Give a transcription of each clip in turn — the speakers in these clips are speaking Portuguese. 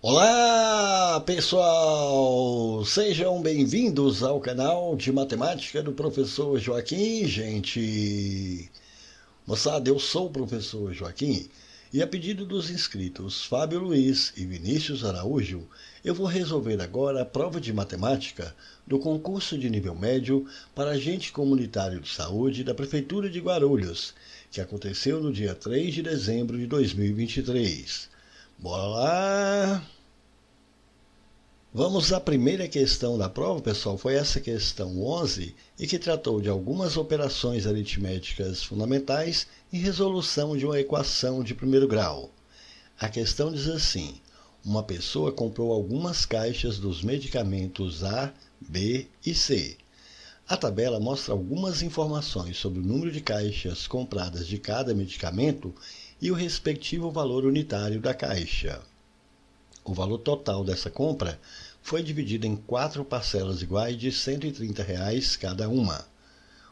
Olá, pessoal! Sejam bem-vindos ao canal de matemática do professor Joaquim, gente. Moçada, eu sou o professor Joaquim e a pedido dos inscritos Fábio Luiz e Vinícius Araújo, eu vou resolver agora a prova de matemática do concurso de nível médio para agente comunitário de saúde da Prefeitura de Guarulhos, que aconteceu no dia 3 de dezembro de 2023. Bora lá! Vamos à primeira questão da prova, pessoal. Foi essa questão 11 e que tratou de algumas operações aritméticas fundamentais e resolução de uma equação de primeiro grau. A questão diz assim: uma pessoa comprou algumas caixas dos medicamentos A, B e C. A tabela mostra algumas informações sobre o número de caixas compradas de cada medicamento e o respectivo valor unitário da caixa. O valor total dessa compra foi dividido em 4 parcelas iguais de R$ 130 cada uma.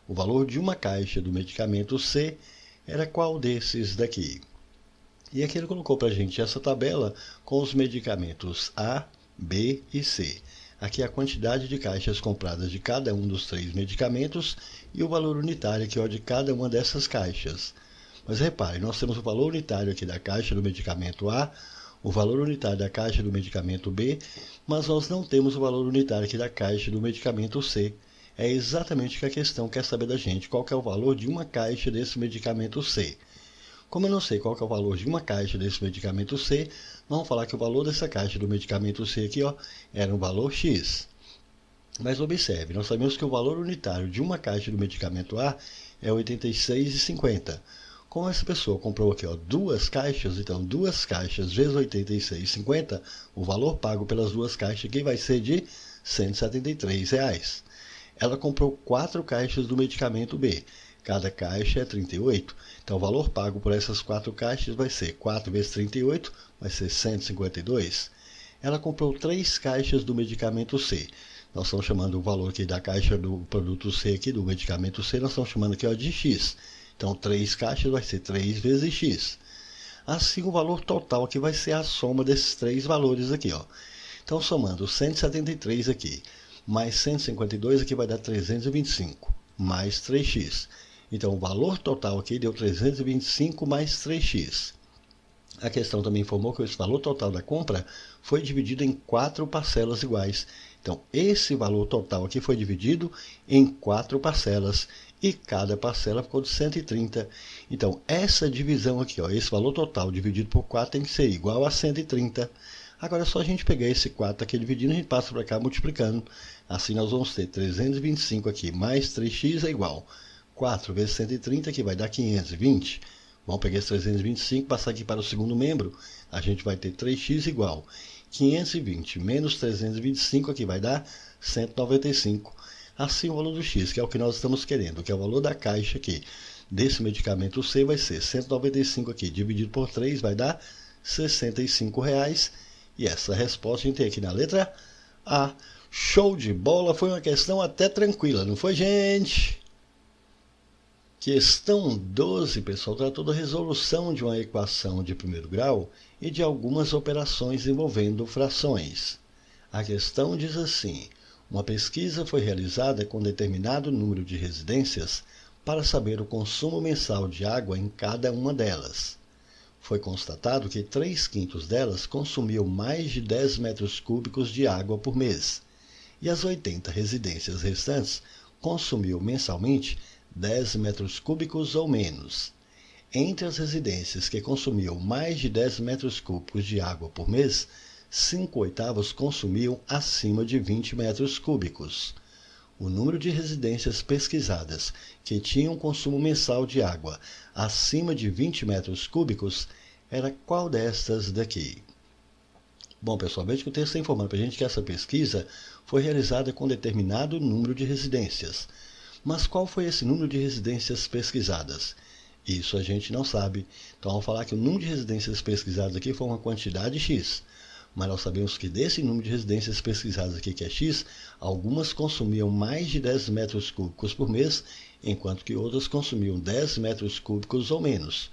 O valor de uma caixa do medicamento C era qual desses daqui? E aqui ele colocou para a gente essa tabela com os medicamentos A, B e C. Aqui a quantidade de caixas compradas de cada um dos 3 medicamentos e o valor unitário aqui de cada uma dessas caixas. Mas repare, nós temos o valor unitário aqui da caixa do medicamento A, o valor unitário da caixa do medicamento B, mas nós não temos o valor unitário aqui da caixa do medicamento C. É exatamente o que a questão quer saber da gente, qual que é o valor de uma caixa desse medicamento C. Como eu não sei qual que é o valor de uma caixa desse medicamento C, vamos falar que o valor dessa caixa do medicamento C aqui era um valor X. Mas observe, nós sabemos que o valor unitário de uma caixa do medicamento A é R$ 86,50. Como essa pessoa comprou aqui duas caixas, então 2 caixas vezes R$ 86,50, o valor pago pelas 2 caixas aqui vai ser de R$ 173. Ela comprou 4 caixas do medicamento B, cada caixa é 38, então o valor pago por essas 4 caixas vai ser 4 vezes 38, vai ser 152. Ela comprou 3 caixas do medicamento C. Nós estamos chamando o valor aqui da caixa do produto C aqui, do medicamento C, nós estamos chamando aqui de X. Então, 3 caixas vai ser 3 vezes X. Assim, o valor total aqui vai ser a soma desses 3 valores aqui. Então, somando 173 aqui, mais 152 aqui vai dar 325, mais 3x. Então, o valor total aqui deu 325 mais 3x. A questão também informou que esse valor total da compra foi dividido em 4 parcelas iguais. Então, esse valor total aqui foi dividido em 4 parcelas e cada parcela ficou de 130. Então, essa divisão aqui, esse valor total dividido por 4 tem que ser igual a 130. Agora é só a gente pegar esse 4 aqui dividindo, a gente passa para cá multiplicando. Assim, nós vamos ter 325 aqui mais 3x é igual 4 vezes 130, que vai dar 520. Vamos pegar esse 325, passar aqui para o segundo membro, a gente vai ter 3x igual 520 menos 325, aqui vai dar 195. Assim, o valor do X, que é o que nós estamos querendo, que é o valor da caixa aqui desse medicamento C, vai ser 195 aqui, dividido por 3, vai dar R$ 65. E essa resposta a gente tem aqui na letra A. Show de bola, foi uma questão até tranquila, não foi, gente? Questão 12, pessoal, tratou da resolução de uma equação de primeiro grau e de algumas operações envolvendo frações. A questão diz assim: uma pesquisa foi realizada com determinado número de residências para saber o consumo mensal de água em cada uma delas. Foi constatado que 3/5 delas consumiam mais de 10 metros cúbicos de água por mês, e as 80 residências restantes consumiam mensalmente 10 metros cúbicos ou menos. Entre as residências que consumiam mais de 10 metros cúbicos de água por mês, 5/8 consumiam acima de 20 metros cúbicos. O número de residências pesquisadas que tinham consumo mensal de água acima de 20 metros cúbicos era qual destas daqui? Bom, pessoal, veja que o texto está informando para a gente que essa pesquisa foi realizada com determinado número de residências. Mas qual foi esse número de residências pesquisadas? Isso a gente não sabe. Então, vamos falar que o número de residências pesquisadas aqui foi uma quantidade X. Mas nós sabemos que desse número de residências pesquisadas aqui, que é X, algumas consumiam mais de 10 metros cúbicos por mês, enquanto que outras consumiam 10 metros cúbicos ou menos.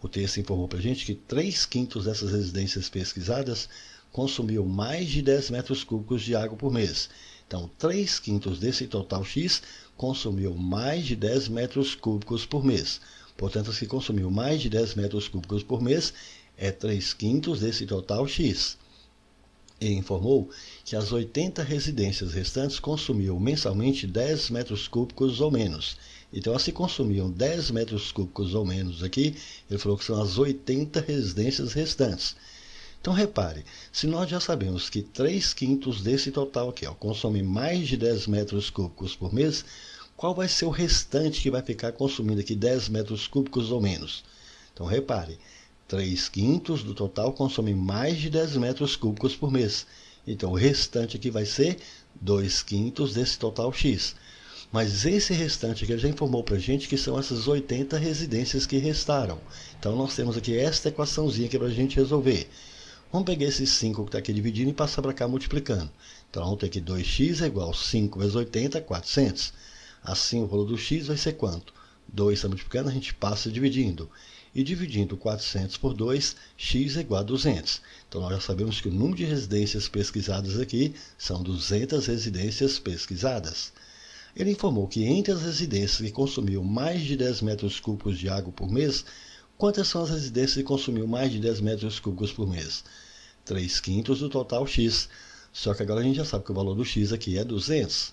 O texto informou para a gente que 3/5 dessas residências pesquisadas consumiu mais de 10 metros cúbicos de água por mês. Então, 3/5 desse total X consumiu mais de 10 metros cúbicos por mês. Portanto, se consumiu mais de 10 metros cúbicos por mês, é 3/5 desse total X. Ele informou que as 80 residências restantes consumiam mensalmente 10 metros cúbicos ou menos. Então, se consumiam 10 metros cúbicos ou menos aqui, ele falou que são as 80 residências restantes. Então, repare, se nós já sabemos que 3/5 desse total aqui consome mais de 10 metros cúbicos por mês, qual vai ser o restante que vai ficar consumindo aqui 10 metros cúbicos ou menos? Então, repare, 3/5 do total consome mais de 10 metros cúbicos por mês. Então, o restante aqui vai ser 2/5 desse total X. Mas esse restante aqui ele já informou para a gente que são essas 80 residências que restaram. Então, nós temos aqui esta equaçãozinha aqui para a gente resolver. Vamos pegar esses 5 que está aqui dividindo e passar para cá multiplicando. Então, vamos ter aqui 2x é igual a 5 vezes 80, 400. Assim, o valor do x vai ser quanto? 2 está multiplicando, a gente passa dividindo. E dividindo 400 por 2, x é igual a 200. Então, nós já sabemos que o número de residências pesquisadas aqui são 200 residências pesquisadas. Ele informou que entre as residências que consumiam mais de 10 metros cúbicos de água por mês, quantas são as residências que consumiam mais de 10 metros cúbicos por mês? 3/5 do total x. Só que agora a gente já sabe que o valor do x aqui é 200.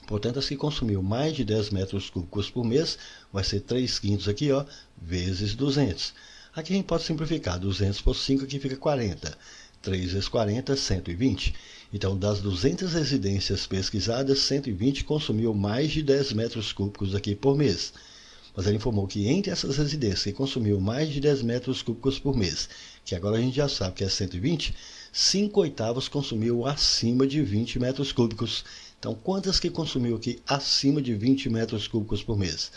Portanto, as que consumiu mais de 10 metros cúbicos por mês, vai ser 3/5 aqui, vezes 200. Aqui a gente pode simplificar, 200 por 5 aqui fica 40. 3 vezes 40, 120. Então, das 200 residências pesquisadas, 120 consumiu mais de 10 metros cúbicos aqui por mês. Mas ele informou que entre essas residências que consumiu mais de 10 metros cúbicos por mês, que agora a gente já sabe que é 120, 5/8 consumiu acima de 20 metros cúbicos. Então, quantas que consumiu aqui acima de 20 metros cúbicos por mês?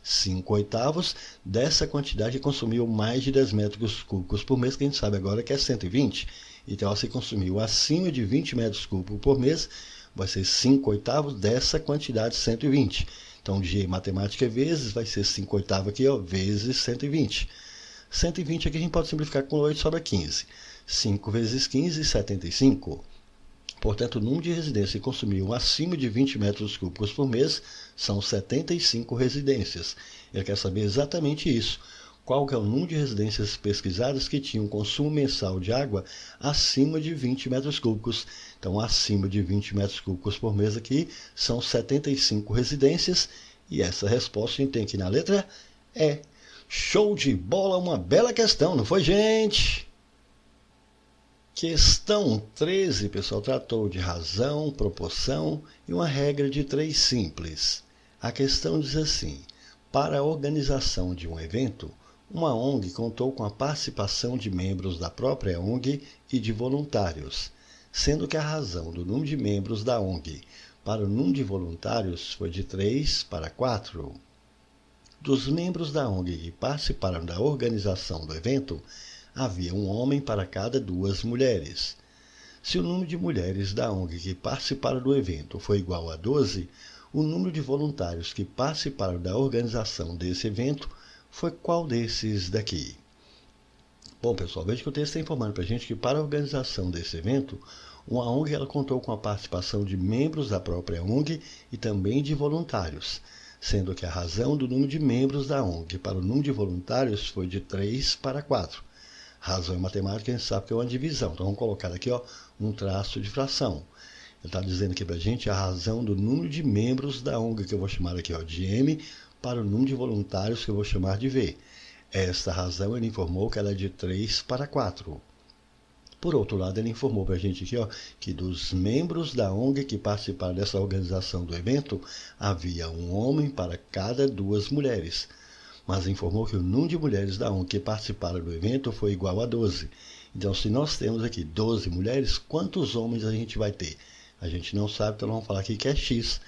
5/8 dessa quantidade que consumiu mais de 10 metros cúbicos por mês, que a gente sabe agora que é 120. Então, se consumiu acima de 20 metros cúbicos por mês, vai ser 5/8 dessa quantidade 120. Então, de matemática vezes, vai ser 5/8 aqui, vezes 120. 120 aqui a gente pode simplificar com 8, sobra 15. 5 vezes 15, 75. Portanto, o número de residências que consumiam acima de 20 metros cúbicos por mês são 75 residências. Ele quer saber exatamente isso. Qual que é o número de residências pesquisadas que tinham consumo mensal de água acima de 20 metros cúbicos. Então, acima de 20 metros cúbicos por mês aqui são 75 residências. E essa resposta a gente tem aqui na letra E. Show de bola, uma bela questão, não foi, gente? Questão 13, pessoal, tratou de razão, proporção e uma regra de 3 simples. A questão diz assim: para a organização de um evento, uma ONG contou com a participação de membros da própria ONG e de voluntários, sendo que a razão do número de membros da ONG para o número de voluntários foi de 3 para 4. Dos membros da ONG que participaram da organização do evento, havia um homem para cada 2 mulheres. Se o número de mulheres da ONG que participaram do evento foi igual a 12, o número de voluntários que participaram da organização desse evento foi qual desses daqui? Bom, pessoal, veja que o texto está informando para a gente que para a organização desse evento, uma ONG ela contou com a participação de membros da própria ONG e também de voluntários, sendo que a razão do número de membros da ONG para o número de voluntários foi de 3 para 4. Razão em matemática a gente sabe que é uma divisão, então vamos colocar aqui um traço de fração. Ele está dizendo aqui para a gente a razão do número de membros da ONG, que eu vou chamar aqui de M, para o número de voluntários, que eu vou chamar de V. Esta razão ele informou que ela é de 3 para 4. Por outro lado, ele informou para a gente aqui que dos membros da ONG que participaram dessa organização do evento, havia um homem para cada 2 mulheres. Mas informou que o número de mulheres da ONG que participaram do evento foi igual a 12. Então, se nós temos aqui 12 mulheres, quantos homens a gente vai ter? A gente não sabe, então vamos falar aqui que é X.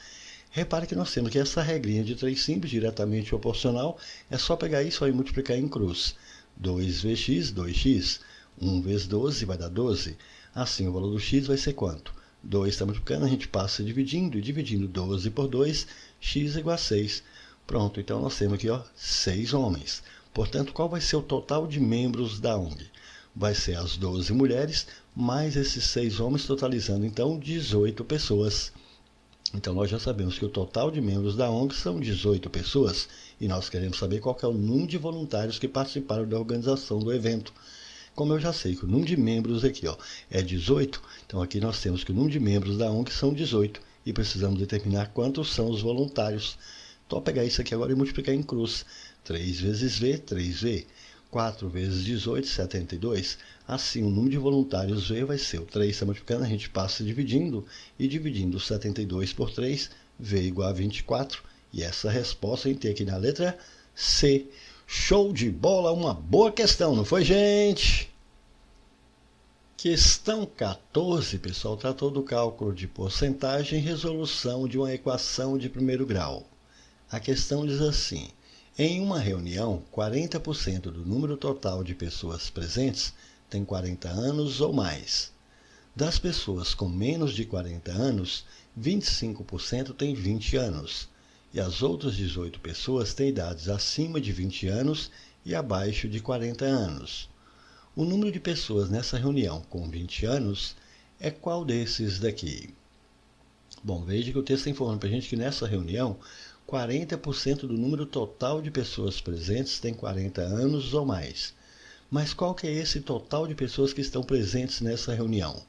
Repare que nós temos aqui essa regrinha de 3 simples, diretamente proporcional. É só pegar isso e multiplicar em cruz. 2 vezes x, 2x. 1 vezes 12 vai dar 12. Assim, o valor do x vai ser quanto? 2 está multiplicando, a gente passa dividindo, e dividindo 12 por 2, x é igual a 6. Pronto, então nós temos aqui 6 homens. Portanto, qual vai ser o total de membros da ONG? Vai ser as 12 mulheres mais esses 6 homens, totalizando então 18 pessoas. Então nós já sabemos que o total de membros da ONG são 18 pessoas e nós queremos saber qual que é o número de voluntários que participaram da organização do evento. Como eu já sei que o número de membros aqui é 18, então aqui nós temos que o número de membros da ONG são 18 e precisamos determinar quantos são os voluntários. Então, vou pegar isso aqui agora e multiplicar em cruz. 3 vezes V, 3V. 4 vezes 18, 72. Assim, o número de voluntários V vai ser o 3 está multiplicando, a gente passa dividindo, e dividindo 72 por 3, V igual a 24. E essa resposta a gente tem aqui na letra C. Show de bola, uma boa questão, não foi, gente? Questão 14, pessoal, tratou do cálculo de porcentagem e resolução de uma equação de primeiro grau. A questão diz assim: em uma reunião, 40% do número total de pessoas presentes tem 40 anos ou mais. Das pessoas com menos de 40 anos, 25% têm 20 anos. E as outras 18 pessoas têm idades acima de 20 anos e abaixo de 40 anos. O número de pessoas nessa reunião com 20 anos é qual desses daqui? Bom, veja que o texto está informando para a gente que nessa reunião, 40% do número total de pessoas presentes tem 40 anos ou mais. Mas qual que é esse total de pessoas que estão presentes nessa reunião?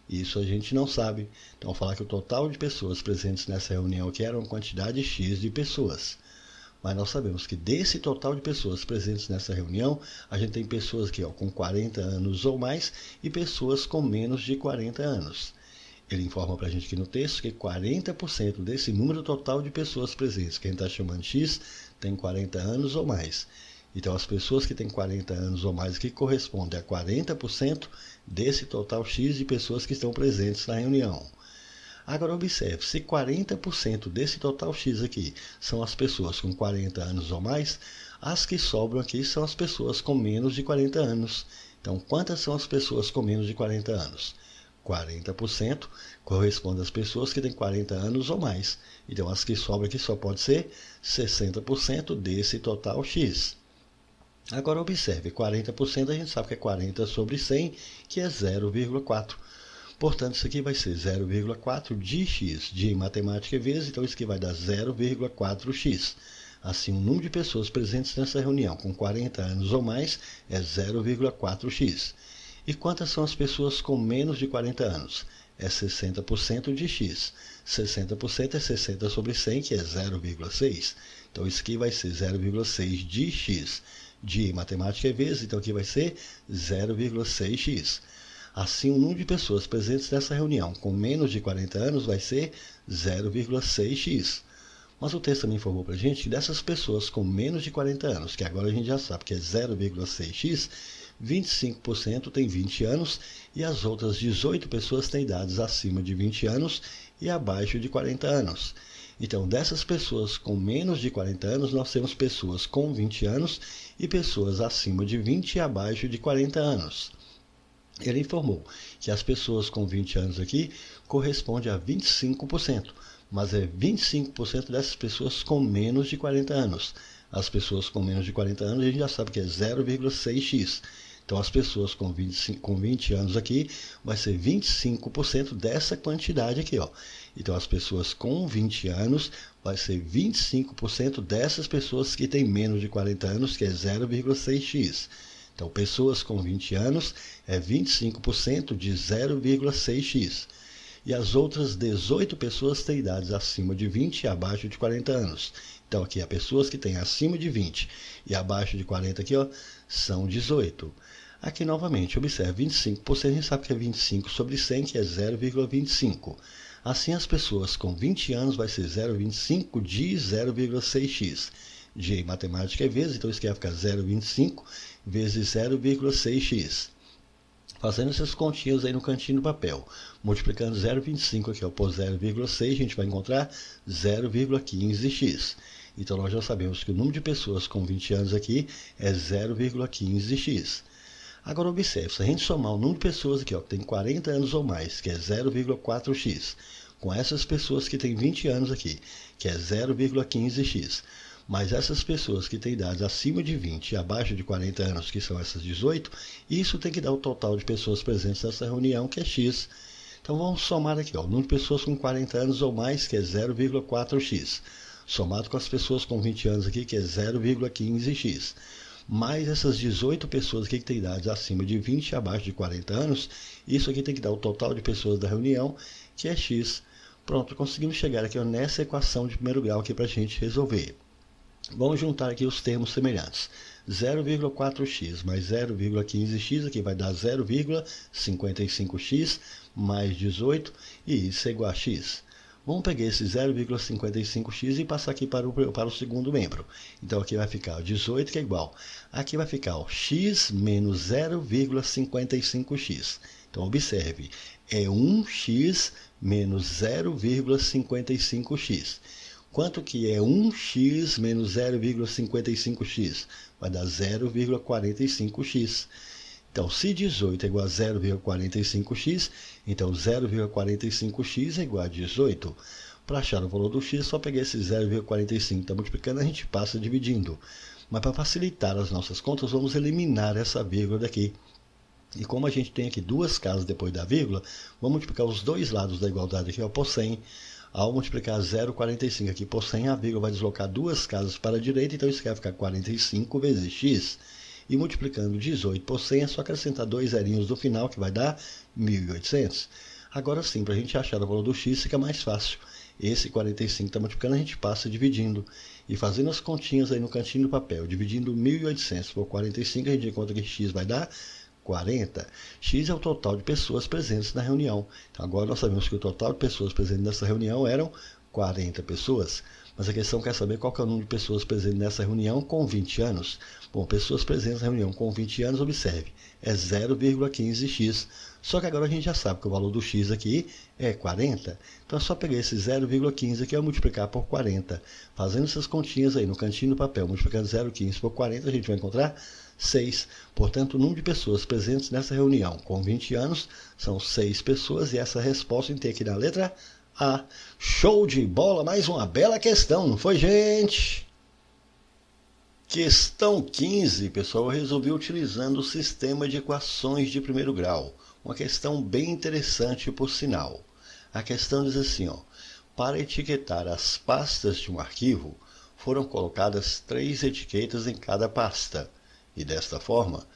Isso a gente não sabe. Então, vou falar que o total de pessoas presentes nessa reunião aqui era uma quantidade X de pessoas. Mas nós sabemos que desse total de pessoas presentes nessa reunião, a gente tem pessoas aqui com 40 anos ou mais e pessoas com menos de 40 anos. Ele informa para a gente aqui no texto que 40% desse número total de pessoas presentes, que a gente está chamando de X, tem 40 anos ou mais. Então, as pessoas que têm 40 anos ou mais aqui correspondem a 40% desse total X de pessoas que estão presentes na reunião. Agora, observe, se 40% desse total X aqui são as pessoas com 40 anos ou mais, as que sobram aqui são as pessoas com menos de 40 anos. Então, quantas são as pessoas com menos de 40 anos? 40% corresponde às pessoas que têm 40 anos ou mais. Então, as que sobram aqui só pode ser 60% desse total X. Agora, observe, 40% a gente sabe que é 40 sobre 100, que é 0,4. Portanto, isso aqui vai ser 0,4 de x. De matemática é vezes, então isso aqui vai dar 0,4x. Assim, o número de pessoas presentes nessa reunião com 40 anos ou mais é 0,4x. E quantas são as pessoas com menos de 40 anos? É 60% de x. 60% é 60 sobre 100, que é 0,6. Então, isso aqui vai ser 0,6 de x. De matemática é vezes, então aqui vai ser 0,6x. Assim, o número de pessoas presentes nessa reunião com menos de 40 anos vai ser 0,6x. Mas o texto também informou para a gente que dessas pessoas com menos de 40 anos, que agora a gente já sabe que é 0,6x, 25% tem 20 anos e as outras 18 pessoas têm idades acima de 20 anos e abaixo de 40 anos. Então, dessas pessoas com menos de 40 anos, nós temos pessoas com 20 anos e pessoas acima de 20 e abaixo de 40 anos. Ele informou que as pessoas com 20 anos aqui correspondem a 25%, mas é 25% dessas pessoas com menos de 40 anos. As pessoas com menos de 40 anos, a gente já sabe que é 0,6x. Então, as pessoas com 20 anos aqui vai ser 25% dessa quantidade aqui, ó. Então, as pessoas com 20 anos vai ser 25% dessas pessoas que têm menos de 40 anos, que é 0,6x. Então, pessoas com 20 anos é 25% de 0,6x. E as outras 18 pessoas têm idades acima de 20 e abaixo de 40 anos. Então, aqui, as pessoas que têm acima de 20 e abaixo de 40 aqui, ó, são 18. Aqui, novamente, observe, 25%, a gente sabe que é 25 sobre 100, que é 0,25. Assim, as pessoas com 20 anos vai ser 0,25 de 0,6x. De matemática é vezes, então isso aqui vai ficar 0,25 vezes 0,6x. Fazendo essas continhas aí no cantinho do papel, multiplicando 0,25 aqui, ó, por 0,6, a gente vai encontrar 0,15x. Então, nós já sabemos que o número de pessoas com 20 anos aqui é 0,15x. Agora, observe, se a gente somar o número de pessoas aqui, ó, que tem 40 anos ou mais, que é 0,4x, com essas pessoas que têm 20 anos aqui, que é 0,15x, Mas essas pessoas que têm idades acima de 20 e abaixo de 40 anos, que são essas 18, isso tem que dar o total de pessoas presentes nessa reunião, que é X. Então vamos somar aqui, ó, o número de pessoas com 40 anos ou mais, que é 0,4x, somado com as pessoas com 20 anos aqui, que é 0,15x, mais essas 18 pessoas aqui que têm idades acima de 20 e abaixo de 40 anos, isso aqui tem que dar o total de pessoas da reunião, que é X. Pronto, conseguimos chegar aqui, ó, nessa equação de primeiro grau aqui para a gente resolver. Vamos juntar aqui os termos semelhantes. 0,4x mais 0,15x, aqui vai dar 0,55x mais 18, e isso é igual a x. Vamos pegar esse 0,55x e passar aqui para o segundo membro. Então aqui vai ficar 18, que é igual. Aqui vai ficar ó, x menos 0,55x. Então observe, é 1x menos 0,55x. Quanto que é 1x menos 0,55x? Vai dar 0,45x. Então, se 18 é igual a 0,45x, então 0,45x é igual a 18. Para achar o valor do x, só pegar esse 0,45, está multiplicando, a gente passa dividindo. Mas para facilitar as nossas contas, vamos eliminar essa vírgula daqui. E como a gente tem aqui duas casas depois da vírgula, vamos multiplicar os dois lados da igualdade aqui ó, por 100. Ao multiplicar 0,45 aqui por 100, a vírgula vai deslocar duas casas para a direita, então isso aqui vai ficar 45 vezes x. E multiplicando 18 por 100, é só acrescentar dois zerinhos do final, que vai dar 1.800. Agora sim, para a gente achar o valor do x, fica mais fácil. Esse 45 está multiplicando, a gente passa dividindo. E fazendo as continhas aí no cantinho do papel, dividindo 1.800 por 45, a gente encontra que x vai dar 40. X é o total de pessoas presentes na reunião. Então agora nós sabemos que o total de pessoas presentes nessa reunião eram 40 pessoas. Mas a questão quer saber qual que é o número de pessoas presentes nessa reunião com 20 anos. Bom, pessoas presentes na reunião com 20 anos, observe, é 0,15x. Só que agora a gente já sabe que o valor do x aqui é 40. Então é só pegar esse 0,15 aqui e multiplicar por 40. Fazendo essas continhas aí no cantinho do papel, multiplicando 0,15 por 40, a gente vai encontrar 6. Portanto, o número de pessoas presentes nessa reunião com 20 anos são 6 pessoas. E essa resposta a gente tem aqui na letra A. Show de bola! Mais uma bela questão, não foi, gente? Questão 15, pessoal, eu resolvi utilizando o sistema de equações de primeiro grau. Uma questão bem interessante, por sinal. A questão diz assim, ó, para etiquetar as pastas de um arquivo, foram colocadas 3 etiquetas em cada pasta. E desta forma,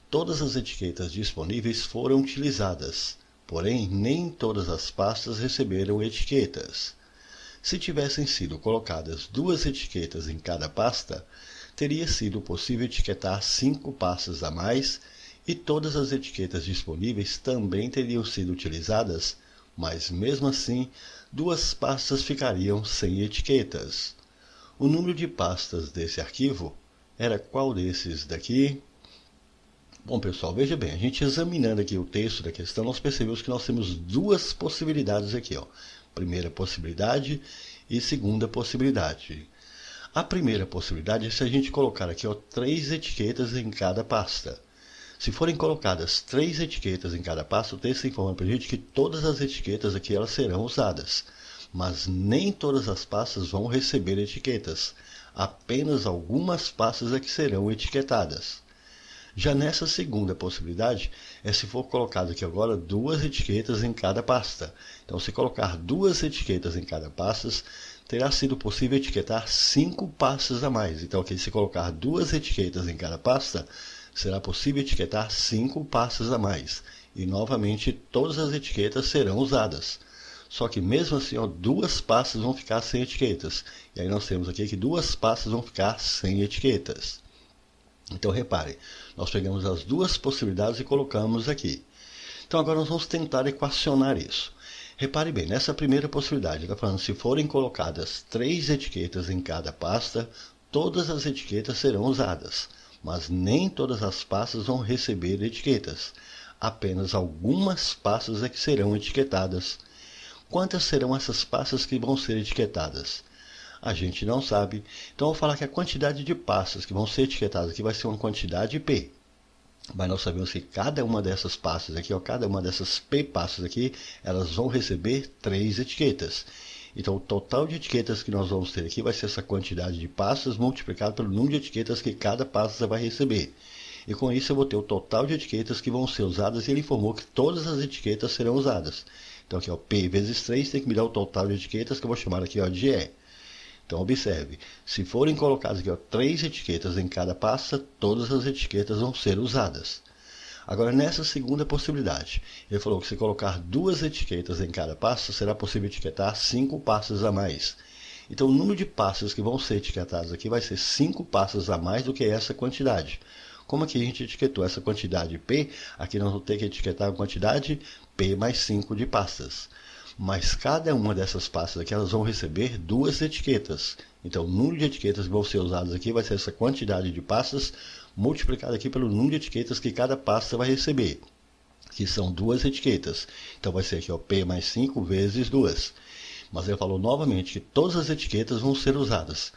todas as etiquetas disponíveis foram utilizadas. Porém, nem todas as pastas receberam etiquetas. Se tivessem sido colocadas 2 etiquetas em cada pasta, teria sido possível etiquetar 5 pastas a mais e todas as etiquetas disponíveis também teriam sido utilizadas, mas mesmo assim, 2 pastas ficariam sem etiquetas. O número de pastas desse arquivo era qual desses daqui? Bom, pessoal, veja bem, a gente examinando aqui o texto da questão, nós percebemos que nós temos 2 possibilidades aqui, ó. Primeira possibilidade e segunda possibilidade. A primeira possibilidade é se a gente colocar aqui, ó, 3 etiquetas em cada pasta. Se forem colocadas 3 etiquetas em cada pasta, o texto está informando para a gente que todas as etiquetas aqui elas serão usadas. Mas nem todas as pastas vão receber etiquetas. Apenas algumas pastas é que serão etiquetadas. Já nessa segunda possibilidade, é se for colocado aqui agora 2 etiquetas em cada pasta. Então, se colocar 2 etiquetas em cada pasta, terá sido possível etiquetar 5 pastas a mais. Então, aqui, se colocar 2 etiquetas em cada pasta, será possível etiquetar 5 pastas a mais. E, novamente, todas as etiquetas serão usadas. Só que, mesmo assim, ó, 2 pastas vão ficar sem etiquetas. E aí nós temos aqui que 2 pastas vão ficar sem etiquetas. Então, repare, nós pegamos as 2 possibilidades e colocamos aqui. Então, agora nós vamos tentar equacionar isso. Repare bem, nessa primeira possibilidade, está falando se forem colocadas 3 etiquetas em cada pasta, todas as etiquetas serão usadas, mas nem todas as pastas vão receber etiquetas. Apenas algumas pastas é que serão etiquetadas. Quantas serão essas pastas que vão ser etiquetadas? A gente não sabe. Então, eu vou falar que a quantidade de pastas que vão ser etiquetadas aqui vai ser uma quantidade P. Mas nós sabemos que cada uma dessas pastas aqui, ó, cada uma dessas P pastas aqui, elas vão receber 3 etiquetas. Então o total de etiquetas que nós vamos ter aqui vai ser essa quantidade de pastas multiplicado pelo número de etiquetas que cada pasta vai receber. E com isso eu vou ter o total de etiquetas que vão ser usadas, e ele informou que todas as etiquetas serão usadas. Então aqui, ó, P vezes 3 tem que me dar o total de etiquetas, que eu vou chamar aqui, ó, de E. Então observe, se forem colocadas aqui, ó, 3 etiquetas em cada pasta, todas as etiquetas vão ser usadas. Agora nessa segunda possibilidade, ele falou que se colocar 2 etiquetas em cada pasta, será possível etiquetar 5 pastas a mais. Então o número de pastas que vão ser etiquetadas aqui vai ser 5 pastas a mais do que essa quantidade. Como aqui a gente etiquetou essa quantidade P, aqui nós vamos ter que etiquetar a quantidade P mais 5 de pastas. Mas cada uma dessas pastas aqui, elas vão receber 2 etiquetas. Então o número de etiquetas que vão ser usadas aqui vai ser essa quantidade de pastas multiplicada aqui pelo número de etiquetas que cada pasta vai receber, que são 2 etiquetas. Então vai ser aqui, ó, P mais 5 vezes 2. Mas ele falou novamente que todas as etiquetas vão ser usadas.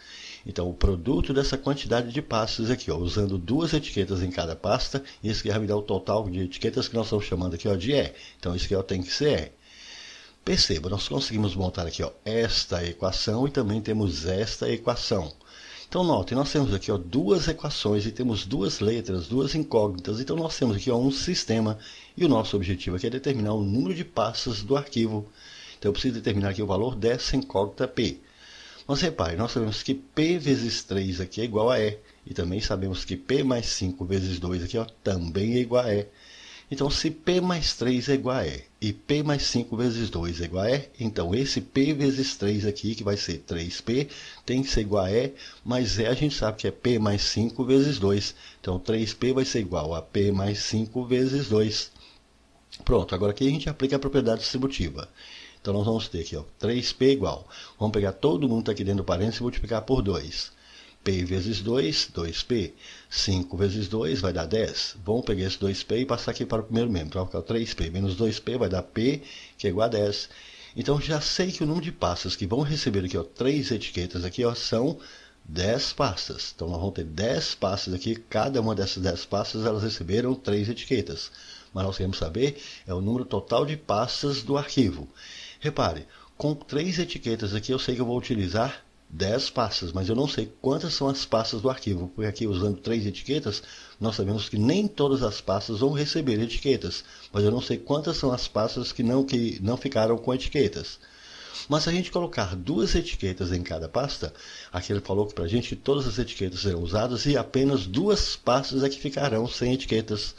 Então o produto dessa quantidade de pastas aqui, ó, usando 2 etiquetas em cada pasta, isso que vai me dar o total de etiquetas que nós estamos chamando aqui, ó, de E. Então isso aqui, ó, tem que ser E. Perceba, nós conseguimos montar aqui, ó, esta equação e também temos esta equação. Então notem, nós temos aqui, ó, 2 equações e temos 2 letras, 2 incógnitas. Então nós temos aqui, ó, um sistema, e o nosso objetivo aqui é determinar o número de pastas do arquivo. Então eu preciso determinar aqui o valor dessa incógnita P. Mas repare, nós sabemos que P vezes 3 aqui é igual a E. E também sabemos que P mais 5 vezes 2 aqui, ó, também é igual a E. Então, se P mais 3 é igual a E e P mais 5 vezes 2 é igual a E, então esse P vezes 3 aqui, que vai ser 3P, tem que ser igual a E, mas E a gente sabe que é P mais 5 vezes 2. Então, 3P vai ser igual a P mais 5 vezes 2. Pronto, agora aqui a gente aplica a propriedade distributiva. Então, nós vamos ter aqui, ó, 3P igual. Vamos pegar todo mundo que está aqui dentro do parênteses e multiplicar por 2. P vezes 2, 2P. 5 vezes 2 vai dar 10. Vamos pegar esse 2P e passar aqui para o primeiro membro. Então, vai ficar 3P menos 2P vai dar P, que é igual a 10. Então, já sei que o número de pastas que vão receber aqui, ó, 3 etiquetas aqui, ó, são 10 pastas. Então, nós vamos ter 10 pastas aqui. Cada uma dessas 10 pastas, elas receberam 3 etiquetas. Mas nós queremos saber é o número total de pastas do arquivo. Repare, com 3 etiquetas aqui, eu sei que eu vou utilizar 10 pastas, mas eu não sei quantas são as pastas do arquivo, porque aqui usando 3 etiquetas, nós sabemos que nem todas as pastas vão receber etiquetas, mas eu não sei quantas são as pastas que não ficaram com etiquetas. Mas se a gente colocar 2 etiquetas em cada pasta, aqui ele falou para a gente que todas as etiquetas serão usadas e apenas 2 pastas é que ficarão sem etiquetas.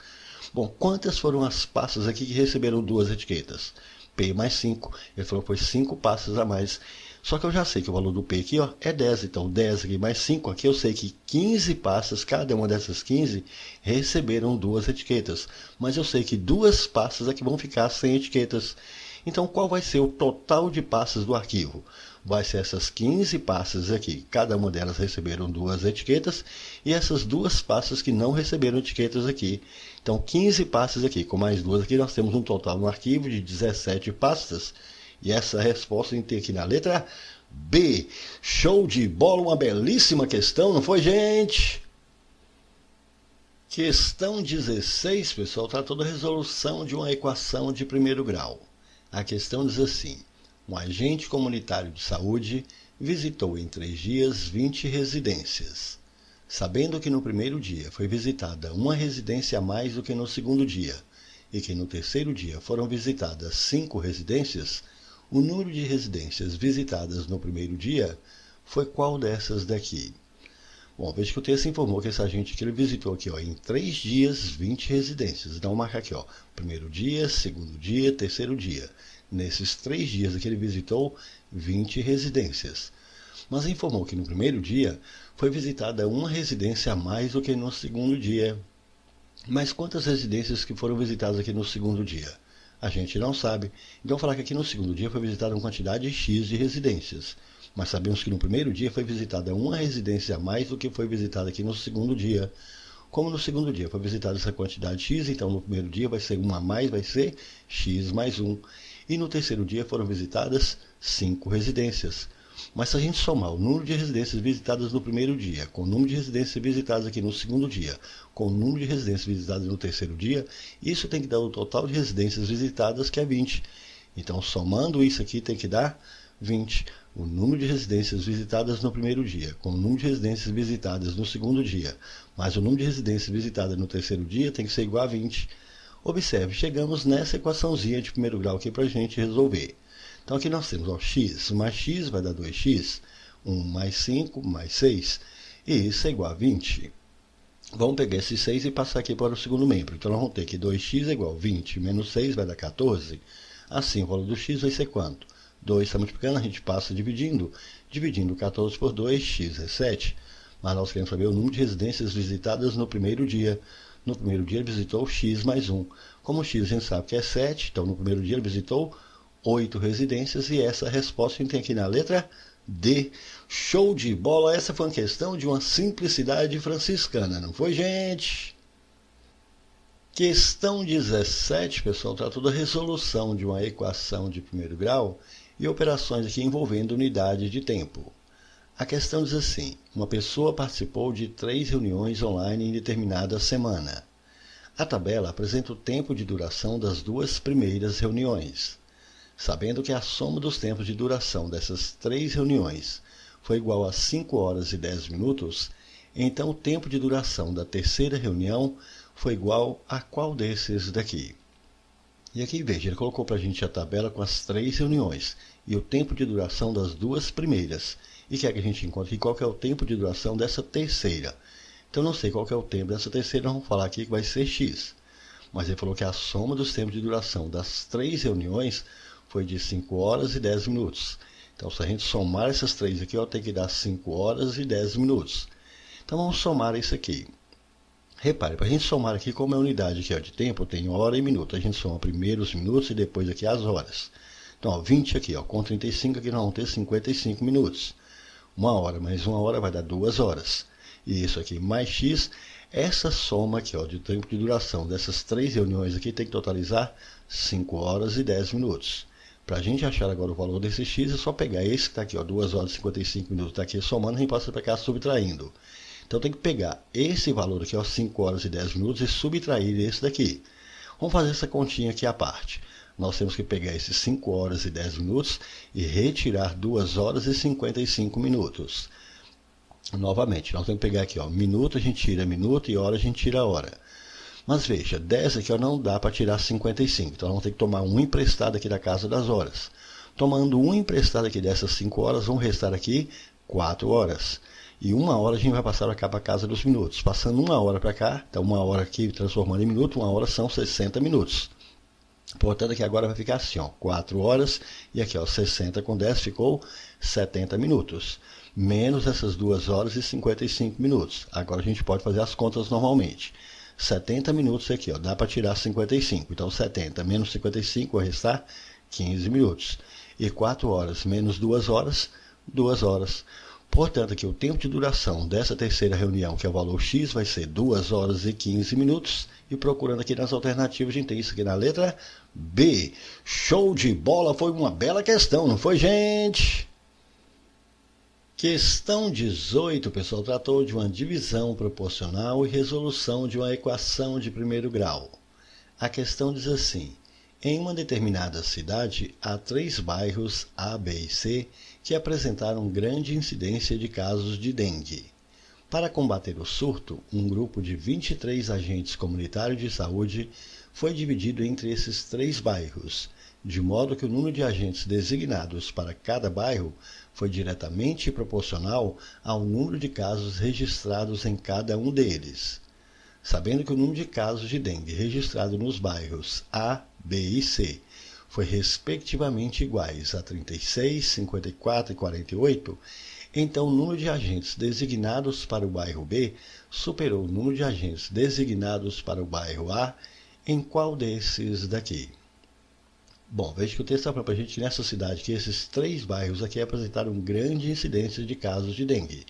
Bom, quantas foram as pastas aqui que receberam 2 etiquetas? P mais 5, ele falou que foi 5 pastas a mais. Só que eu já sei que o valor do P aqui, ó, é 10, então 10 aqui mais 5, aqui eu sei que 15 pastas, cada uma dessas 15, receberam 2 etiquetas. Mas eu sei que 2 pastas é que vão ficar sem etiquetas. Então qual vai ser o total de pastas do arquivo? Vai ser essas 15 pastas aqui, cada uma delas receberam 2 etiquetas, e essas 2 pastas que não receberam etiquetas aqui. Então 15 pastas aqui, com mais 2 aqui, nós temos um total no arquivo de 17 pastas. E essa resposta a gente tem aqui na letra B. Show de bola, uma belíssima questão, não foi, gente? Questão 16, pessoal, tratou da resolução de uma equação de primeiro grau. A questão diz assim: um agente comunitário de saúde visitou em 3 dias 20 residências. Sabendo que no primeiro dia foi visitada uma residência a mais do que no segundo dia, e que no terceiro dia foram visitadas 5 residências, o número de residências visitadas no primeiro dia foi qual dessas daqui? Bom, veja que o texto informou que esse agente que ele visitou aqui, ó, em 3 dias, 20 residências. Então, marca aqui, ó, primeiro dia, segundo dia, terceiro dia. Nesses 3 dias aqui ele visitou 20 residências. Mas informou que no primeiro dia foi visitada uma residência a mais do que no segundo dia. Mas quantas residências que foram visitadas aqui no segundo dia? A gente não sabe. Então, falar que aqui no segundo dia foi visitada uma quantidade X de residências. Mas sabemos que no primeiro dia foi visitada uma residência a mais do que foi visitada aqui no segundo dia. Como no segundo dia foi visitada essa quantidade X, então no primeiro dia vai ser 1 a mais, vai ser X mais 1. E no terceiro dia foram visitadas 5 residências. Mas se a gente somar o número de residências visitadas no primeiro dia, com o número de residências visitadas aqui no segundo dia, com o número de residências visitadas no terceiro dia, isso tem que dar o total de residências visitadas, que é 20. Então, somando isso aqui, tem que dar 20. O número de residências visitadas no primeiro dia, com o número de residências visitadas no segundo dia, mais o número de residências visitadas no terceiro dia tem que ser igual a 20. Observe, chegamos nessa equaçãozinha de primeiro grau aqui para a gente resolver. Então aqui nós temos x mais x vai dar 2x, 1 mais 5 mais 6, e isso é igual a 20. Vamos pegar esse 6 e passar aqui para o segundo membro. Então nós vamos ter que 2x é igual a 20 menos 6 vai dar 14. Assim, o valor do x vai ser quanto? 2 está multiplicando, a gente passa dividindo. Dividindo 14 por 2, x é 7. Mas nós queremos saber o número de residências visitadas no primeiro dia. No primeiro dia ele visitou x mais 1. Como x a gente sabe que é 7, então no primeiro dia ele visitou 8 residências. E essa resposta a gente tem aqui na letra D. Show de bola! Essa foi uma questão de uma simplicidade franciscana, não foi, gente? Questão 17, pessoal, trata da resolução de uma equação de primeiro grau e operações aqui envolvendo unidade de tempo. A questão diz assim: uma pessoa participou de 3 reuniões online em determinada semana. A tabela apresenta o tempo de duração das 2 primeiras reuniões. Sabendo que a soma dos tempos de duração dessas 3 reuniões foi igual a 5 horas e 10 minutos, então o tempo de duração da terceira reunião foi igual a qual desses daqui? E aqui, veja, ele colocou para a gente a tabela com as 3 reuniões e o tempo de duração das 2 primeiras. E quer que a gente encontre aqui qual que é o tempo de duração dessa terceira. Então, não sei qual que é o tempo dessa terceira, vamos falar aqui que vai ser x. Mas ele falou que a soma dos tempos de duração das 3 reuniões foi de 5 horas e 10 minutos. Então, se a gente somar essas 3 aqui, tem que dar 5 horas e 10 minutos. Então, vamos somar isso aqui. Repare, para a gente somar aqui, como é a unidade aqui de tempo, tem hora e minuto. A gente soma primeiro os minutos e depois aqui as horas. Então, 20 aqui, com 35 aqui nós vamos ter 55 minutos. 1 hora mais 1 hora vai dar 2 horas. E isso aqui mais x, essa soma aqui de tempo de duração dessas 3 reuniões aqui tem que totalizar 5 horas e 10 minutos. Para a gente achar agora o valor desse x, é só pegar esse que está aqui, 2 horas e 55 minutos, está aqui somando, a gente passa para cá subtraindo. Então tem que pegar esse valor aqui, 5 horas e 10 minutos, e subtrair esse daqui. Vamos fazer essa continha aqui à parte. Nós temos que pegar esses 5 horas e 10 minutos e retirar 2 horas e 55 minutos. Novamente, nós temos que pegar aqui, minuto a gente tira minuto e hora a gente tira hora. Mas veja, 10 aqui não dá para tirar 55, então vamos ter que tomar um emprestado aqui da casa das horas. Tomando um emprestado aqui dessas 5 horas, vão restar aqui 4 horas. E 1 hora a gente vai passar para cá para a casa dos minutos. Passando 1 hora para cá, então 1 hora aqui transformando em minuto, 1 hora são 60 minutos. Portanto, aqui agora vai ficar assim, 4 horas, e aqui 60 com 10 ficou 70 minutos. Menos essas 2 horas e 55 minutos. Agora a gente pode fazer as contas normalmente. 70 minutos aqui, dá para tirar 55. Então, 70 menos 55 vai restar 15 minutos. E 4 horas menos 2 horas, 2 horas. Portanto, aqui o tempo de duração dessa terceira reunião, que é o valor x, vai ser 2 horas e 15 minutos. E procurando aqui nas alternativas, a gente tem isso aqui na letra B. Show de bola! Foi uma bela questão, não foi, gente? Questão 18, pessoal, tratou de uma divisão proporcional e resolução de uma equação de primeiro grau. A questão diz assim: em uma determinada cidade, há 3 bairros A, B e C que apresentaram grande incidência de casos de dengue. Para combater o surto, um grupo de 23 agentes comunitários de saúde foi dividido entre esses 3 bairros, de modo que o número de agentes designados para cada bairro foi diretamente proporcional ao número de casos registrados em cada um deles. Sabendo que o número de casos de dengue registrado nos bairros A, B e C foi respectivamente iguais a 36, 54 e 48, então o número de agentes designados para o bairro B superou o número de agentes designados para o bairro A em qual desses daqui? Bom, veja que o texto está falando para a gente que nessa cidade, que esses 3 bairros aqui apresentaram grande incidência de casos de dengue.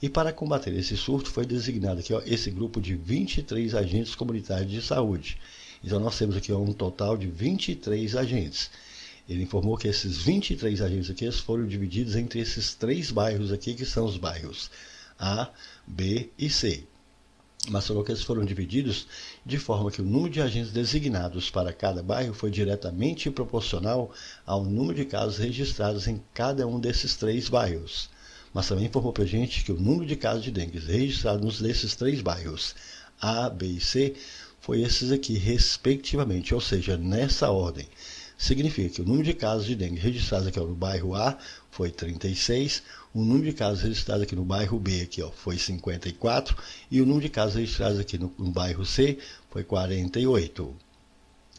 E para combater esse surto foi designado aqui esse grupo de 23 agentes comunitários de saúde. Então nós temos aqui um total de 23 agentes. Ele informou que esses 23 agentes aqui foram divididos entre esses 3 bairros aqui, que são os bairros A, B e C. mas falou que eles foram divididos de forma que o número de agentes designados para cada bairro foi diretamente proporcional ao número de casos registrados em cada um desses 3 bairros. Mas também informou para a gente que o número de casos de dengue registrados nesses 3 bairros, A, B e C, foi esses aqui, respectivamente, ou seja, nessa ordem. Significa que o número de casos de dengue registrados aqui no bairro A foi 36, o número de casos registrados aqui no bairro B aqui, foi 54 e o número de casos registrados aqui no bairro C foi 48.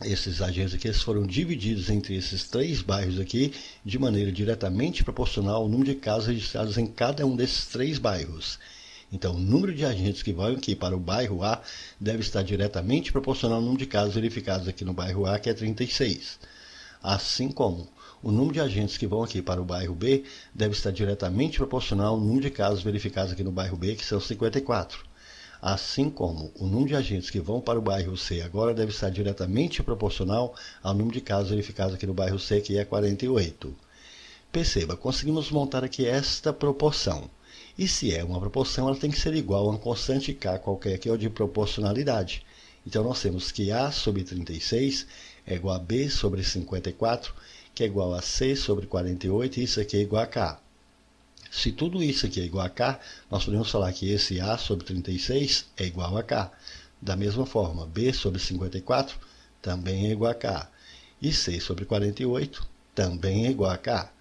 Esses agentes aqui foram divididos entre esses 3 bairros aqui de maneira diretamente proporcional ao número de casos registrados em cada um desses 3 bairros. Então, o número de agentes que vão aqui para o bairro A deve estar diretamente proporcional ao número de casos verificados aqui no bairro A, que é 36. Assim como o número de agentes que vão aqui para o bairro B deve estar diretamente proporcional ao número de casos verificados aqui no bairro B, que são 54. Assim como o número de agentes que vão para o bairro C agora deve estar diretamente proporcional ao número de casos verificados aqui no bairro C, que é 48. Perceba, conseguimos montar aqui esta proporção. E se é uma proporção, ela tem que ser igual a uma constante K qualquer que é de proporcionalidade. Então, nós temos que A sobre 36 é igual a B sobre 54, que é igual a C sobre 48, e isso aqui é igual a K. Se tudo isso aqui é igual a K, nós podemos falar que esse A sobre 36 é igual a K. Da mesma forma, B sobre 54 também é igual a K. E C sobre 48 também é igual a K.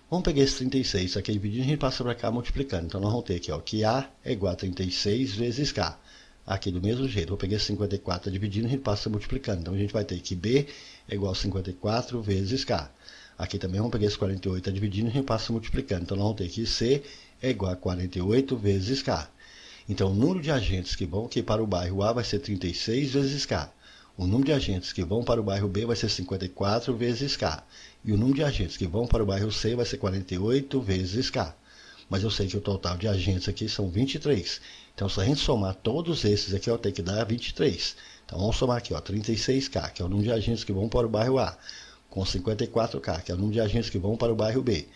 Vamos pegar esse 36 aqui dividindo e a gente passa para cá multiplicando. Então, nós vamos ter aqui que A é igual a 36 vezes K. Aqui do mesmo jeito, vou pegar esse 54 dividindo e a gente passa multiplicando. Então, a gente vai ter que B é igual a 54 vezes K. Aqui também vamos pegar esse 48 dividindo e a gente passa multiplicando. Então, nós vamos ter que C é igual a 48 vezes K. Então, o número de agentes que vão aqui para o bairro A vai ser 36 vezes K. O número de agentes que vão para o bairro B vai ser 54 vezes K. E o número de agentes que vão para o bairro C vai ser 48 vezes K. Mas eu sei que o total de agentes aqui são 23. Então, se a gente somar todos esses aqui, tem que dar 23. Então, vamos somar aqui, 36K, que é o número de agentes que vão para o bairro A, com 54K, que é o número de agentes que vão para o bairro B,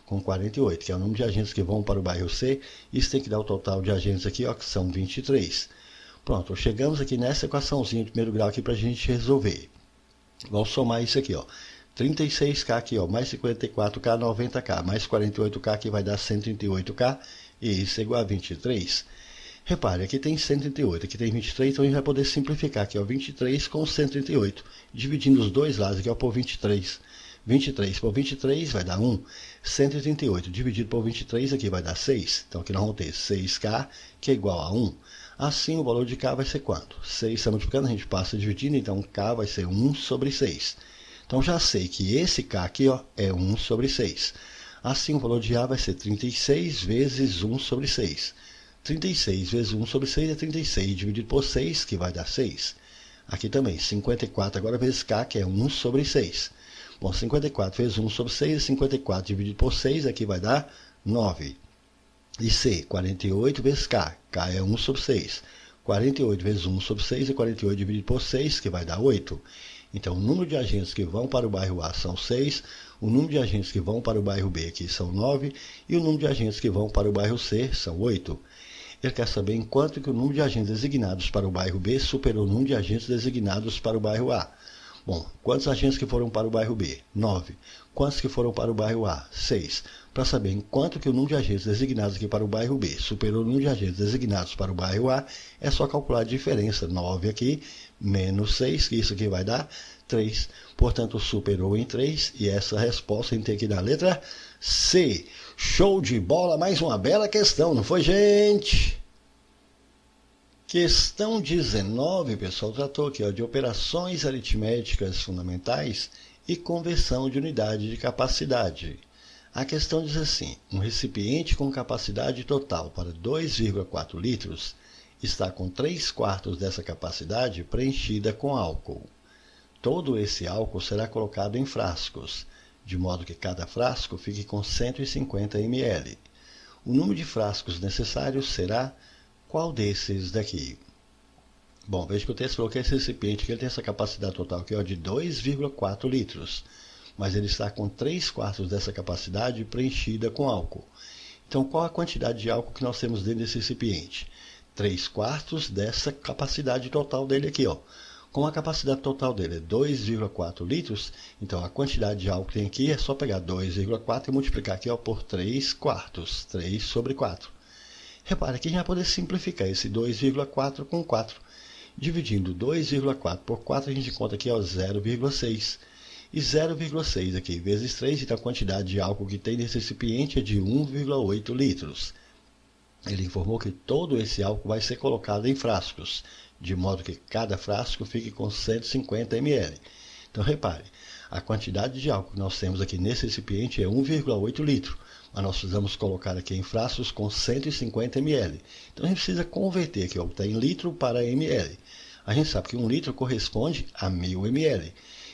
com 48, que é o número de agentes que vão para o bairro C. Isso tem que dar o total de agentes aqui, que são 23. Pronto, chegamos aqui nessa equaçãozinha de primeiro grau aqui para a gente resolver. Vamos somar isso aqui, 36K aqui, mais 54K, 90K, mais 48K, que vai dar 138K, e isso é igual a 23. Repare, aqui tem 138, aqui tem 23, então a gente vai poder simplificar aqui, 23 com 138, dividindo os dois lados aqui, por 23. 23 por 23 vai dar 1, 138 dividido por 23 aqui vai dar 6, então aqui nós vamos ter 6K, que é igual a 1. Assim, o valor de K vai ser quanto? 6 está multiplicando, a gente passa dividindo, então K vai ser 1 sobre 6. Então, já sei que esse K aqui é 1 sobre 6. Assim, o valor de A vai ser 36 vezes 1 sobre 6. 36 vezes 1 sobre 6 é 36, dividido por 6, que vai dar 6. Aqui também, 54 agora vezes K, que é 1 sobre 6. Bom, 54 vezes 1 sobre 6 é 54, dividido por 6, aqui vai dar 9. E C, 48 vezes K, K é 1 sobre 6. 48 vezes 1 sobre 6 é 48 dividido por 6, que vai dar 8. Então, o número de agentes que vão para o bairro A são 6, o número de agentes que vão para o bairro B aqui são 9, e o número de agentes que vão para o bairro C são 8. Ele quer saber em quanto que o número de agentes designados para o bairro B superou o número de agentes designados para o bairro A. Bom, quantos agentes que foram para o bairro B? 9. Quantos que foram para o bairro A? 6. Para saber em quanto que o número de agentes designados aqui para o bairro B superou o número de agentes designados para o bairro A, é só calcular a diferença. 9 aqui, menos 6, que isso aqui vai dar 3. Portanto, superou em 3, e essa resposta a gente tem que dar a letra C. Show de bola, mais uma bela questão, não foi, gente? Questão 19, pessoal, tratou aqui de operações aritméticas fundamentais e conversão de unidade de capacidade. A questão diz assim: um recipiente com capacidade total para 2,4 litros está com 3/4 dessa capacidade preenchida com álcool. Todo esse álcool será colocado em frascos, de modo que cada frasco fique com 150 ml. O número de frascos necessários será qual desses daqui? Bom, veja que o texto falou que esse recipiente ele tem essa capacidade total aqui, de 2,4 litros, mas ele está com 3/4 dessa capacidade preenchida com álcool. Então, qual a quantidade de álcool que nós temos dentro desse recipiente? 3/4 dessa capacidade total dele aqui, ó. Como a capacidade total dele é 2,4 litros, então a quantidade de álcool que tem aqui é só pegar 2,4 e multiplicar aqui, ó, por 3/4, 3 sobre 4. Repare que a gente vai poder simplificar esse 2,4 com 4. Dividindo 2,4 por 4, a gente encontra aqui, ó, 0,6. E 0,6 aqui vezes 3, então a quantidade de álcool que tem nesse recipiente é de 1,8 litros. Ele informou que todo esse álcool vai ser colocado em frascos, de modo que cada frasco fique com 150 ml. Então, repare, a quantidade de álcool que nós temos aqui nesse recipiente é 1,8 litro, mas nós precisamos colocar aqui em frascos com 150 ml. Então, a gente precisa converter aqui, ó, tá em litro para ml. A gente sabe que 1 litro corresponde a 1000 ml.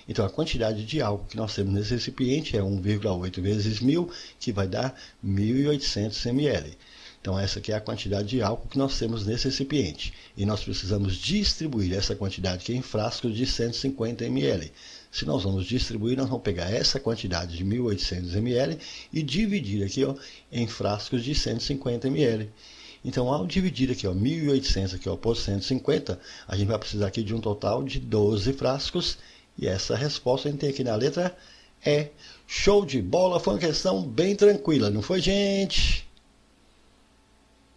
Então, a quantidade de álcool que nós temos nesse recipiente é 1,8 vezes 1000, que vai dar 1.800 ml. Então, essa aqui é a quantidade de álcool que nós temos nesse recipiente. E nós precisamos distribuir essa quantidade aqui em frascos de 150 ml. Se nós vamos distribuir, nós vamos pegar essa quantidade de 1.800 ml e dividir aqui, ó, em frascos de 150 ml. Então, ao dividir aqui, ó, 1.800 aqui, ó, por 150, a gente vai precisar aqui de um total de 12 frascos. E essa resposta a gente tem aqui na letra E. Show de bola, foi uma questão bem tranquila, não foi, gente?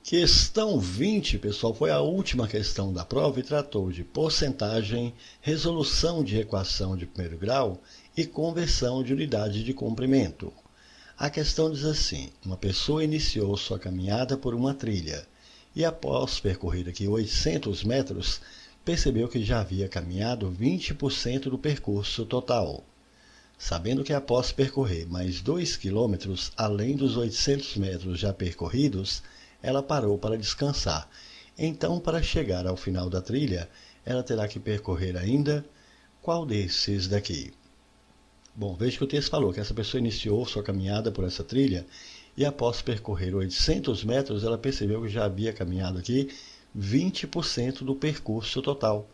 Questão 20, pessoal, foi a última questão da prova e tratou de porcentagem, resolução de equação de primeiro grau e conversão de unidade de comprimento. A questão diz assim: uma pessoa iniciou sua caminhada por uma trilha e após percorrer aqui 800 metros, percebeu que já havia caminhado 20% do percurso total. Sabendo que após percorrer mais 2 km, além dos 800 metros já percorridos, ela parou para descansar. Então, para chegar ao final da trilha, ela terá que percorrer ainda qual desses daqui? Bom, veja que o texto falou que essa pessoa iniciou sua caminhada por essa trilha e após percorrer 800 metros, ela percebeu que já havia caminhado aqui 20% do percurso total.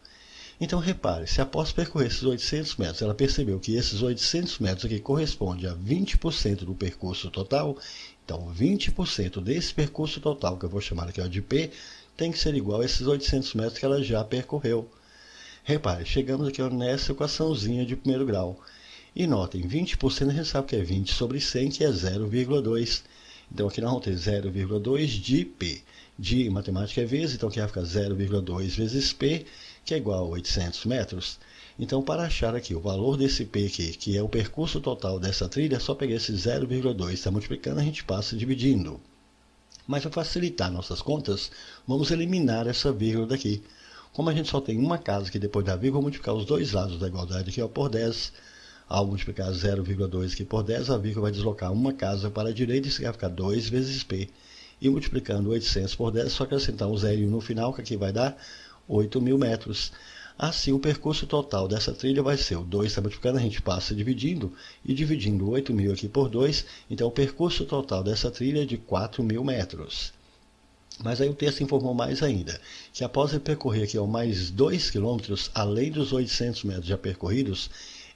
Então, repare, se após percorrer esses 800 metros, ela percebeu que esses 800 metros aqui correspondem a 20% do percurso total, então 20% desse percurso total, que eu vou chamar aqui, ó, de P, tem que ser igual a esses 800 metros que ela já percorreu. Repare, chegamos aqui, ó, nessa equaçãozinha de primeiro grau. E notem, 20% a gente sabe que é 20 sobre 100, que é 0,2. Então, aqui nós vamos ter 0,2 de P. De matemática é vezes, então aqui vai ficar 0,2 vezes P, que é igual a 800 metros. Então, para achar aqui o valor desse P aqui, que é o percurso total dessa trilha, é só pegar esse 0,2, está multiplicando, a gente passa dividindo. Mas para facilitar nossas contas, vamos eliminar essa vírgula daqui. Como a gente só tem uma casa aqui depois da vírgula, vou multiplicar os dois lados da igualdade aqui, ó, por 10. Ao multiplicar 0,2 aqui por 10, a vírgula vai deslocar uma casa para a direita, isso vai ficar 2 vezes P. E multiplicando 800 por 10, só acrescentar um zero no final, que aqui vai dar 8.000 metros. Assim, o percurso total dessa trilha vai ser o 2 está multiplicando, a gente passa dividindo, e dividindo 8.000 aqui por 2, então o percurso total dessa trilha é de 4.000 metros. Mas aí o texto informou mais ainda, que após ele percorrer aqui, ó, mais 2 km, além dos 800 metros já percorridos,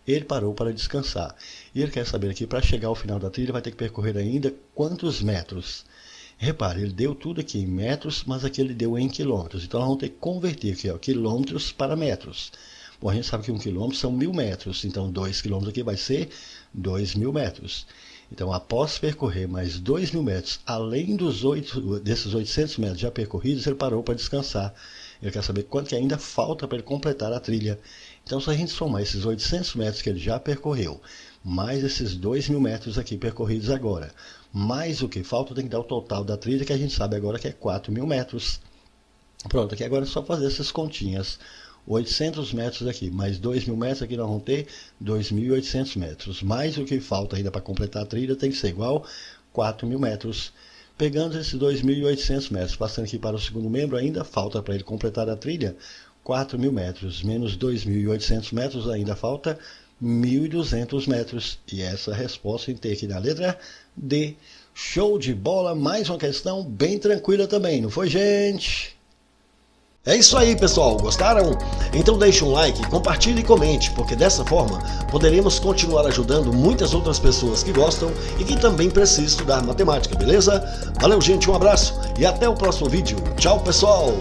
ele parou para descansar. E ele quer saber aqui, para chegar ao final da trilha, vai ter que percorrer ainda quantos metros? Repare, ele deu tudo aqui em metros, mas aqui ele deu em quilômetros. Então, nós vamos ter que converter aqui, ó, quilômetros para metros. Bom, a gente sabe que 1 quilômetro são 1.000 metros. Então, 2 quilômetros aqui vai ser 2.000 metros. Então, após percorrer mais 2.000 metros, além desses 800 metros já percorridos, ele parou para descansar. Ele quer saber quanto que ainda falta para ele completar a trilha. Então, se a gente somar esses 800 metros que ele já percorreu, mais esses 2.000 metros aqui percorridos agora, mais o que falta, tem que dar o total da trilha, que a gente sabe agora que é 4.000 metros. Pronto, aqui agora é só fazer essas continhas. 800 metros aqui, mais 2.000 metros aqui, nós vamos ter 2.800 metros. Mais o que falta ainda para completar a trilha tem que ser igual a 4.000 metros. Pegando esses 2.800 metros, passando aqui para o segundo membro, ainda falta para ele completar a trilha 4.000 metros, menos 2.800 metros, ainda falta 1.200 metros. E essa é a resposta em ter aqui na letra D. Show de bola, mais uma questão bem tranquila também, não foi, gente? É isso aí, pessoal. Gostaram? Então deixe um like, compartilhe e comente, porque dessa forma poderemos continuar ajudando muitas outras pessoas que gostam e que também precisam estudar matemática, beleza? Valeu, gente, um abraço e até o próximo vídeo. Tchau, pessoal!